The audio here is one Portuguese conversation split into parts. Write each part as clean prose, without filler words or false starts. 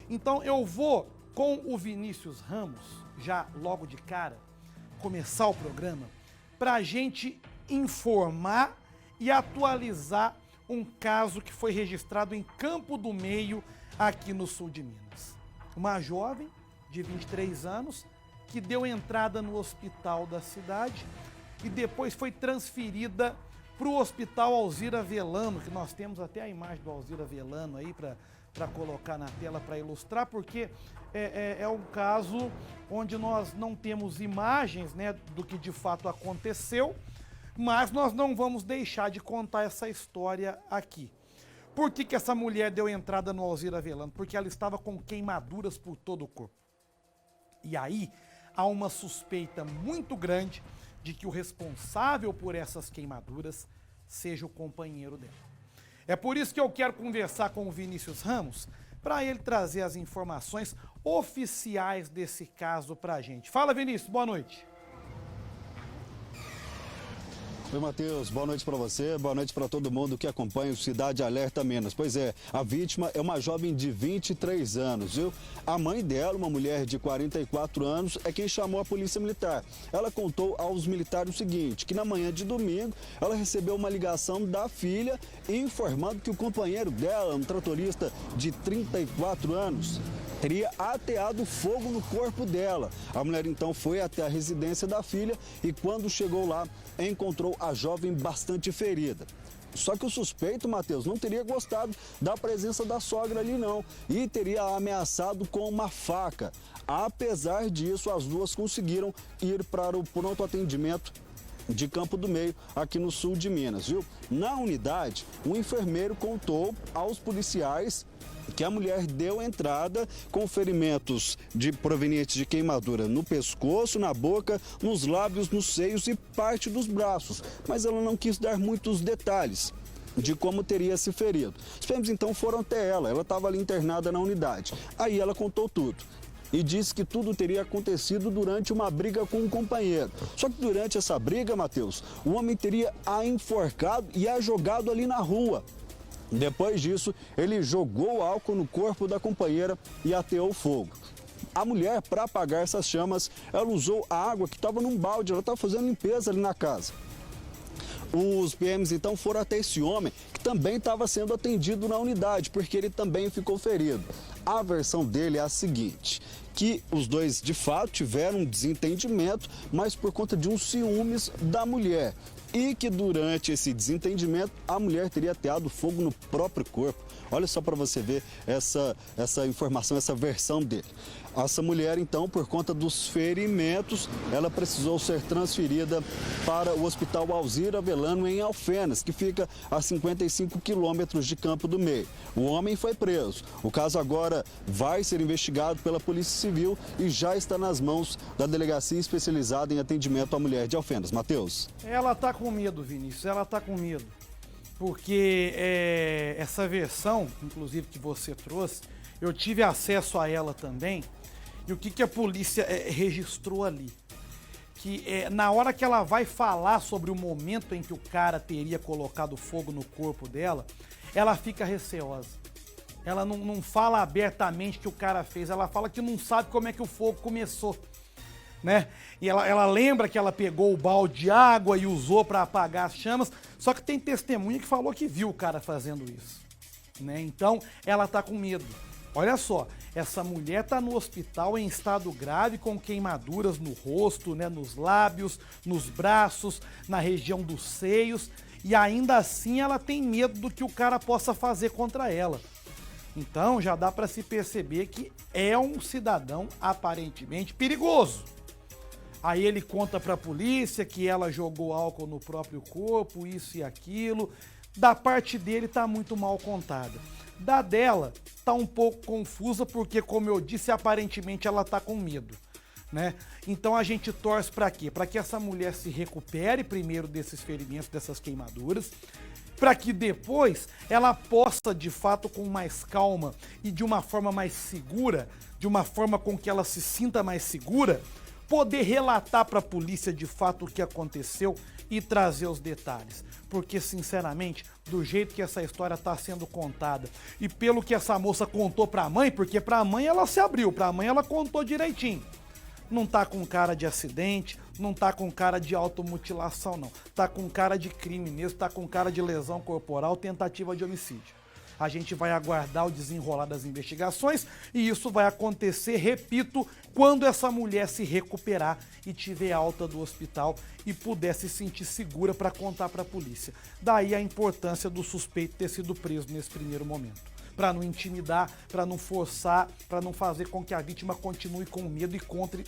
Então eu vou com o Vinícius Ramos, já logo de cara, começar o programa, para a gente informar e atualizar um caso que foi registrado em Campo do Meio, aqui no sul de Minas. Uma jovem de 23 anos que deu entrada no hospital da cidade e depois foi transferida para o Hospital Alzira Velano, que nós temos até a imagem do Alzira Velano aí para colocar na tela para ilustrar, porque é um caso onde nós não temos imagens, né, do que de fato aconteceu, mas nós não vamos deixar de contar essa história aqui. Por que essa mulher deu entrada no Alzira Velano? Porque ela estava com queimaduras por todo o corpo. E aí há uma suspeita muito grande de que o responsável por essas queimaduras seja o companheiro dela. É por isso que eu quero conversar com o Vinícius Ramos, para ele trazer as informações oficiais desse caso para a gente. Fala, Vinícius, boa noite. Oi, Matheus, boa noite para você, boa noite para todo mundo que acompanha o Cidade Alerta Minas. Pois é, a vítima é uma jovem de 23 anos, viu? A mãe dela, uma mulher de 44 anos, é quem chamou a polícia militar. Ela contou aos militares o seguinte, que na manhã de domingo, ela recebeu uma ligação da filha informando que o companheiro dela, um tratorista de 34 anos, teria ateado fogo no corpo dela. A mulher então foi até a residência da filha e quando chegou lá, encontrou a jovem bastante ferida. Só que o suspeito, Matheus, não teria gostado da presença da sogra ali não e teria ameaçado com uma faca. Apesar disso, as duas conseguiram ir para o pronto atendimento de Campo do Meio, aqui no sul de Minas, viu? Na unidade, um enfermeiro contou aos policiais que a mulher deu entrada com ferimentos provenientes de queimadura no pescoço, na boca, nos lábios, nos seios e parte dos braços, mas ela não quis dar muitos detalhes de como teria se ferido. Os PMs então foram até ela estava ali internada na unidade. Aí ela contou tudo e disse que tudo teria acontecido durante uma briga com um companheiro. Só que durante essa briga, Matheus, o homem teria a enforcado e a jogado ali na rua. Depois disso, ele jogou álcool no corpo da companheira e ateou fogo. A mulher, para apagar essas chamas, ela usou a água que estava num balde, ela estava fazendo limpeza ali na casa. Os PMs então foram até esse homem, que também estava sendo atendido na unidade, porque ele também ficou ferido. A versão dele é a seguinte, que os dois de fato tiveram um desentendimento, mas por conta de uns ciúmes da mulher. E que durante esse desentendimento a mulher teria ateado fogo no próprio corpo. Olha só para você ver essa informação, essa versão dele. Essa mulher, então, por conta dos ferimentos, ela precisou ser transferida para o Hospital Alzira Velano, em Alfenas, que fica a 55 quilômetros de Campo do Meio. O homem foi preso. O caso agora vai ser investigado pela Polícia Civil e já está nas mãos da Delegacia Especializada em Atendimento à Mulher de Alfenas. Matheus. Ela tá com medo, Vinícius, ela tá com medo. Porque essa versão, inclusive, que você trouxe, eu tive acesso a ela também. E o que a polícia registrou ali? Que na hora que ela vai falar sobre o momento em que o cara teria colocado fogo no corpo dela, ela fica receosa. Ela não fala abertamente que o cara fez, ela fala que não sabe como é que o fogo começou, né? E ela lembra que ela pegou o balde de água e usou para apagar as chamas, só que tem testemunha que falou que viu o cara fazendo isso, né? Então ela tá com medo. Olha só, essa mulher tá no hospital em estado grave com queimaduras no rosto, né, nos lábios, nos braços, na região dos seios, e ainda assim ela tem medo do que o cara possa fazer contra ela. Então já dá para se perceber que é um cidadão aparentemente perigoso. Aí ele conta para a polícia que ela jogou álcool no próprio corpo, isso e aquilo. Da parte dele tá muito mal contada. Da dela tá um pouco confusa porque, como eu disse, aparentemente ela tá com medo, né? Então a gente torce para quê? Para que essa mulher se recupere primeiro desses ferimentos, dessas queimaduras, para que depois ela possa, de fato, com mais calma e de uma forma mais segura, de uma forma com que ela se sinta mais segura, poder relatar para a polícia de fato o que aconteceu e trazer os detalhes. Porque, sinceramente, do jeito que essa história está sendo contada e pelo que essa moça contou para a mãe, porque para a mãe ela se abriu, para a mãe ela contou direitinho. Não tá com cara de acidente, não tá com cara de automutilação, não. Tá com cara de crime mesmo, tá com cara de lesão corporal, tentativa de homicídio. A gente vai aguardar o desenrolar das investigações e isso vai acontecer, repito, quando essa mulher se recuperar e tiver alta do hospital e puder se sentir segura para contar para a polícia. Daí a importância do suspeito ter sido preso nesse primeiro momento. Para não intimidar, para não forçar, para não fazer com que a vítima continue com medo e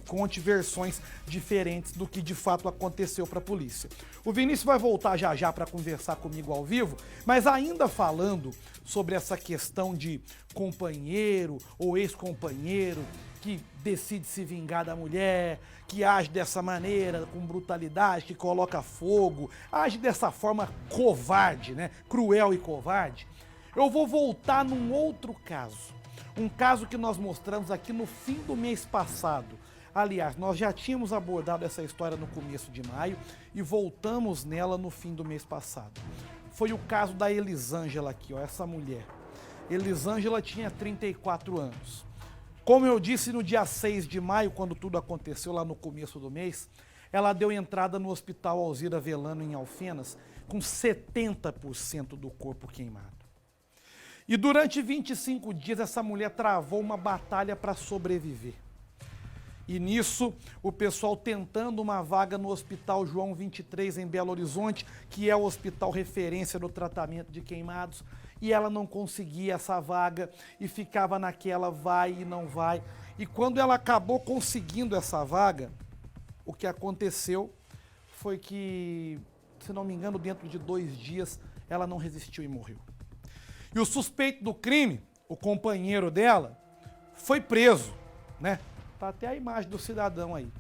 conte versões diferentes do que de fato aconteceu para a polícia. O Vinícius vai voltar já já para conversar comigo ao vivo, mas ainda falando sobre essa questão de companheiro ou ex-companheiro que decide se vingar da mulher, que age dessa maneira, com brutalidade, que coloca fogo, age dessa forma covarde, né? Cruel e covarde. Eu vou voltar num outro caso, um caso que nós mostramos aqui no fim do mês passado. Aliás, nós já tínhamos abordado essa história no começo de maio e voltamos nela no fim do mês passado. Foi o caso da Elisângela aqui, ó, essa mulher. Elisângela tinha 34 anos. Como eu disse no dia 6 de maio, quando tudo aconteceu lá no começo do mês, ela deu entrada no Hospital Alzira Velano em Alfenas com 70% do corpo queimado. E durante 25 dias essa mulher travou uma batalha para sobreviver. E nisso, o pessoal tentando uma vaga no Hospital João 23 em Belo Horizonte, que é o hospital referência no tratamento de queimados, e ela não conseguia essa vaga e ficava naquela vai e não vai. E quando ela acabou conseguindo essa vaga, o que aconteceu foi que, se não me engano, dentro de 2 dias, ela não resistiu e morreu. E o suspeito do crime, o companheiro dela, foi preso, né? Tá até a imagem do cidadão aí.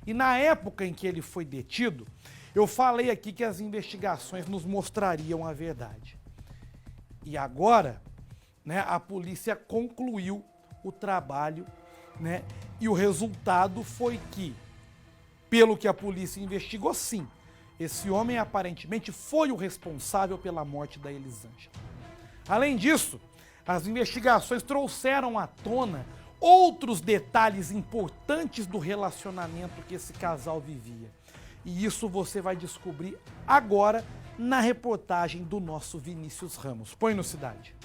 E na época em que ele foi detido, eu falei aqui que as investigações nos mostrariam a verdade. E agora, né, a polícia concluiu o trabalho, né? E o resultado foi que, pelo que a polícia investigou, sim, esse homem aparentemente foi o responsável pela morte da Elisângela. Além disso, as investigações trouxeram à tona outros detalhes importantes do relacionamento que esse casal vivia. E isso você vai descobrir agora na reportagem do nosso Vinícius Ramos. Põe no Cidade.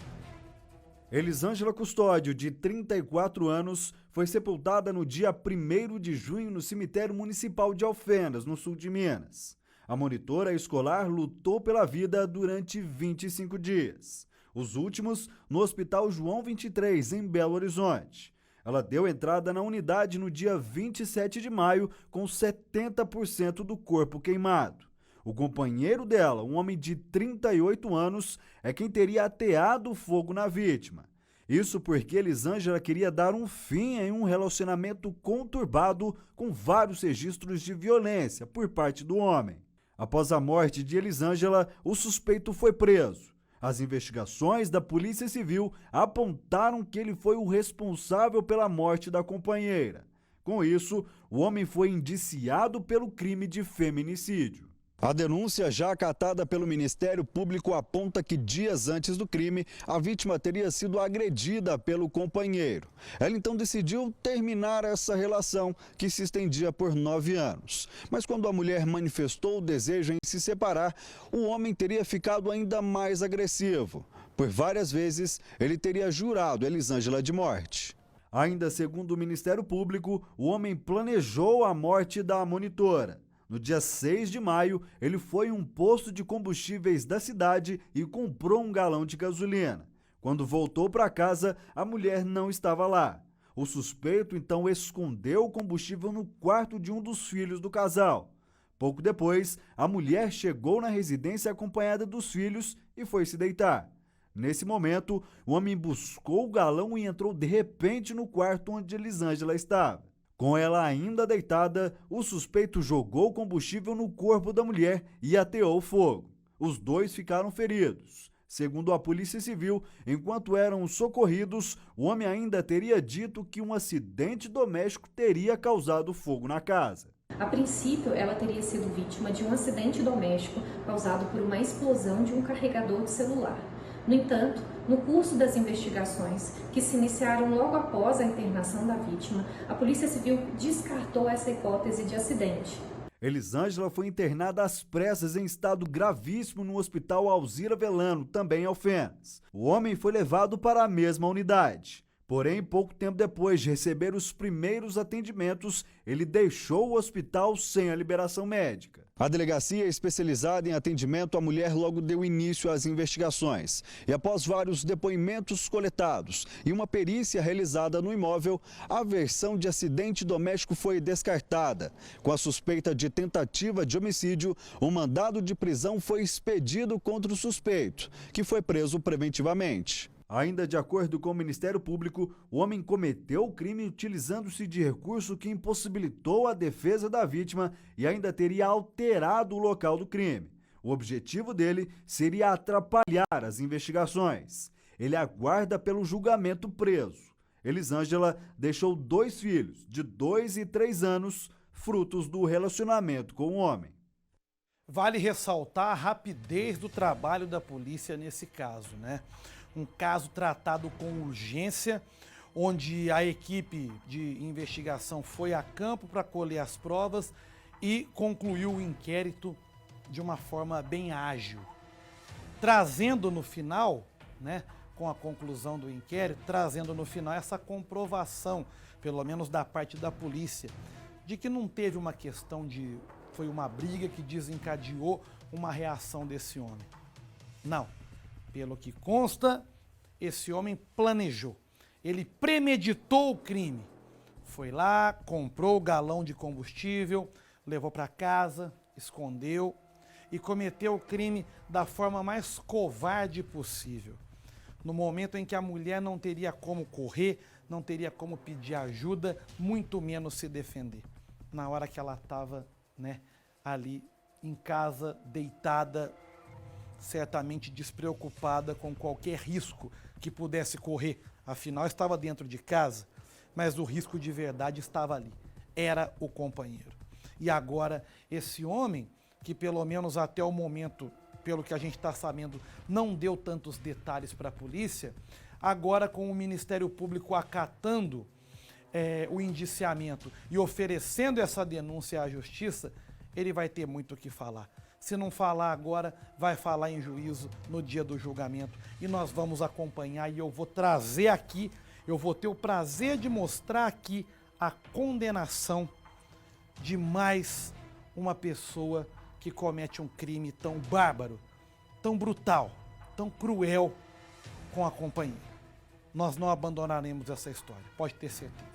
Elisângela Custódio, de 34 anos, foi sepultada no dia 1º de junho no cemitério municipal de Alfenas, no sul de Minas. A monitora escolar lutou pela vida durante 25 dias. Os últimos no Hospital João 23, em Belo Horizonte. Ela deu entrada na unidade no dia 27 de maio com 70% do corpo queimado. O companheiro dela, um homem de 38 anos, é quem teria ateado o fogo na vítima. Isso porque Elisângela queria dar um fim em um relacionamento conturbado com vários registros de violência por parte do homem. Após a morte de Elisângela, o suspeito foi preso. As investigações da Polícia Civil apontaram que ele foi o responsável pela morte da companheira. Com isso, o homem foi indiciado pelo crime de feminicídio. A denúncia já acatada pelo Ministério Público aponta que dias antes do crime, a vítima teria sido agredida pelo companheiro. Ela então decidiu terminar essa relação, que se estendia por 9 anos. Mas quando a mulher manifestou o desejo em se separar, o homem teria ficado ainda mais agressivo. Por várias vezes, ele teria jurado Elisângela de morte. Ainda segundo o Ministério Público, o homem planejou a morte da monitora. No dia 6 de maio, ele foi em um posto de combustíveis da cidade e comprou um galão de gasolina. Quando voltou para casa, a mulher não estava lá. O suspeito então escondeu o combustível no quarto de um dos filhos do casal. Pouco depois, a mulher chegou na residência acompanhada dos filhos e foi se deitar. Nesse momento, o homem buscou o galão e entrou de repente no quarto onde Elisângela estava. Com ela ainda deitada, o suspeito jogou combustível no corpo da mulher e ateou o fogo. Os dois ficaram feridos. Segundo a Polícia Civil, enquanto eram socorridos, o homem ainda teria dito que um acidente doméstico teria causado fogo na casa. A princípio, ela teria sido vítima de um acidente doméstico causado por uma explosão de um carregador de celular. No entanto, no curso das investigações, que se iniciaram logo após a internação da vítima, a Polícia Civil descartou essa hipótese de acidente. Elisângela foi internada às pressas em estado gravíssimo no Hospital Alzira Velano, também em Alfenas. O homem foi levado para a mesma unidade. Porém, pouco tempo depois de receber os primeiros atendimentos, ele deixou o hospital sem a liberação médica. A delegacia especializada em atendimento à mulher logo deu início às investigações. E após vários depoimentos coletados e uma perícia realizada no imóvel, a versão de acidente doméstico foi descartada. Com a suspeita de tentativa de homicídio, um mandado de prisão foi expedido contra o suspeito, que foi preso preventivamente. Ainda de acordo com o Ministério Público, o homem cometeu o crime utilizando-se de recurso que impossibilitou a defesa da vítima e ainda teria alterado o local do crime. O objetivo dele seria atrapalhar as investigações. Ele aguarda pelo julgamento preso. Elisângela deixou 2 filhos, de 2 e 3 anos, frutos do relacionamento com o homem. Vale ressaltar a rapidez do trabalho da polícia nesse caso, né? Um caso tratado com urgência, onde a equipe de investigação foi a campo para colher as provas e concluiu o inquérito de uma forma bem ágil, trazendo no final, né, com a conclusão do inquérito, trazendo no final essa comprovação, pelo menos da parte da polícia, de que não teve uma questão de, foi uma briga que desencadeou uma reação desse homem. Não. Pelo que consta, esse homem planejou. Ele premeditou o crime. Foi lá, comprou o galão de combustível, levou para casa, escondeu e cometeu o crime da forma mais covarde possível. No momento em que a mulher não teria como correr, não teria como pedir ajuda, muito menos se defender. Na hora que ela estava, né, ali em casa, deitada, certamente despreocupada com qualquer risco que pudesse correr. Afinal, estava dentro de casa, mas o risco de verdade estava ali. Era o companheiro. E agora, esse homem, que pelo menos até o momento, pelo que a gente está sabendo, não deu tantos detalhes para a polícia, agora com o Ministério Público acatando o indiciamento e oferecendo essa denúncia à Justiça, ele vai ter muito o que falar. Se não falar agora, vai falar em juízo no dia do julgamento. E nós vamos acompanhar e eu vou trazer aqui, eu vou ter o prazer de mostrar aqui a condenação de mais uma pessoa que comete um crime tão bárbaro, tão brutal, tão cruel com a companheira. Nós não abandonaremos essa história, pode ter certeza.